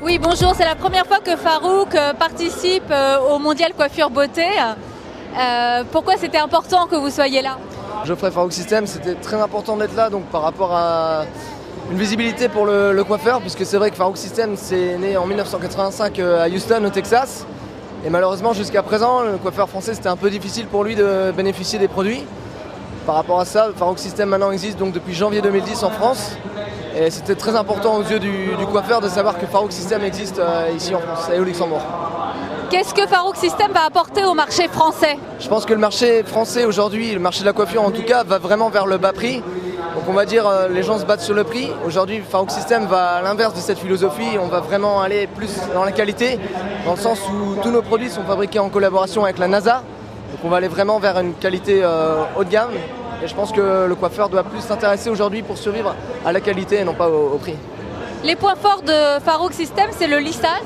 Oui, bonjour, c'est la première fois que Farouk participe au Mondial Coiffure Beauté. Pourquoi c'était important que vous soyez là? Geoffrey Farouk System, c'était très important d'être là donc par rapport à une visibilité pour le coiffeur, puisque c'est vrai que Farouk System c'est né en 1985 à Houston au Texas, et malheureusement jusqu'à présent le coiffeur français c'était un peu difficile pour lui de bénéficier des produits. Par rapport à ça, Farouk System maintenant existe donc depuis janvier 2010 en France, et c'était très important aux yeux du coiffeur de savoir que Farouk System existe ici en France et au Luxembourg. Qu'est-ce que Farouk System va apporter au marché français? Je pense que le marché français aujourd'hui, le marché de la coiffure en tout cas, va vraiment vers le bas prix. Donc on va dire les gens se battent sur le prix. Aujourd'hui, Farouk System va à l'inverse de cette philosophie. On va vraiment aller plus dans la qualité, dans le sens où tous nos produits sont fabriqués en collaboration avec la NASA. Donc on va aller vraiment vers une qualité haut de gamme. Et je pense que le coiffeur doit plus s'intéresser aujourd'hui pour survivre à la qualité et non pas au prix. Les points forts de Farouk System, c'est le lissage.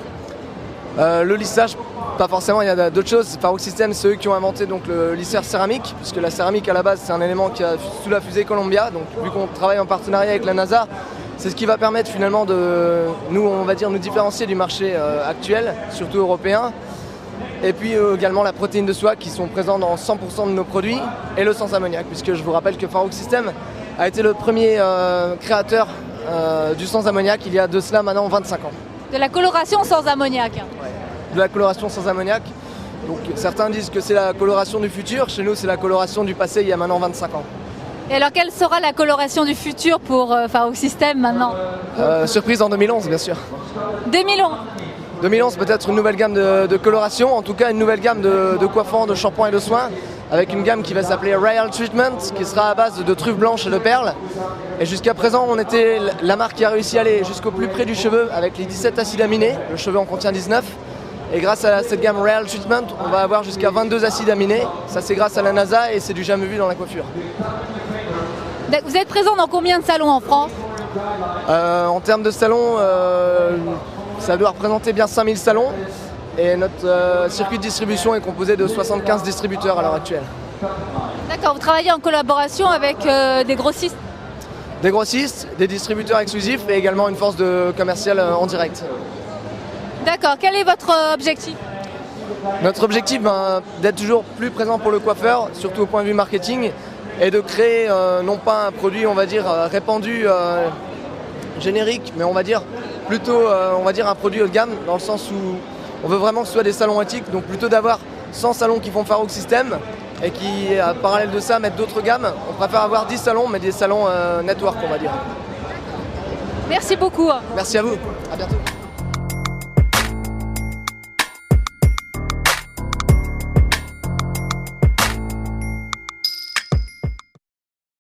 Le lissage, pas forcément, il y a d'autres choses. Farouk System, c'est eux qui ont inventé donc, le lisseur céramique, puisque la céramique à la base c'est un élément qui a sous la fusée Columbia. Donc vu qu'on travaille en partenariat avec la NASA, c'est ce qui va permettre finalement de nous, on va dire, nous différencier du marché actuel, surtout européen. Et puis également la protéine de soie qui sont présents dans 100% de nos produits, et le sans ammoniac, puisque je vous rappelle que Farouk System a été le premier créateur du sans ammoniac il y a de cela maintenant 25 ans. De la coloration sans ammoniac. De la coloration sans ammoniac. Donc certains disent que c'est la coloration du futur, chez nous c'est la coloration du passé il y a maintenant 25 ans. Et alors quelle sera la coloration du futur pour Farouk System maintenant? Surprise en 2011 bien sûr. 2011. 2011 peut-être une nouvelle gamme de coloration, en tout cas une nouvelle gamme de coiffants, de shampoings et de soins, avec une gamme qui va s'appeler Royal Treatment, qui sera à base de truffes blanches et de perles. Et jusqu'à présent, on était la marque qui a réussi à aller jusqu'au plus près du cheveu avec les 17 acides aminés. Le cheveu en contient 19. Et grâce à cette gamme Royal Treatment, on va avoir jusqu'à 22 acides aminés. Ça, c'est grâce à la NASA et c'est du jamais vu dans la coiffure. Vous êtes présent dans combien de salons en France? En termes de salons, ça doit représenter bien 5000 salons. Et notre circuit de distribution est composé de 75 distributeurs à l'heure actuelle. D'accord, vous travaillez en collaboration avec des grossistes? Des grossistes, des distributeurs exclusifs et également une force commerciale en direct. D'accord, quel est votre objectif? Notre objectif, d'être toujours plus présent pour le coiffeur, surtout au point de vue marketing, et de créer non pas un produit, on va dire, répandu, générique, mais on va dire plutôt un produit haut de gamme, dans le sens où on veut vraiment que ce soit des salons éthiques, donc plutôt d'avoir 100 salons qui font Farouk System et qui, à parallèle de ça, mettent d'autres gammes. On préfère avoir 10 salons, mais des salons network, on va dire. Merci beaucoup. Merci à vous, à bientôt.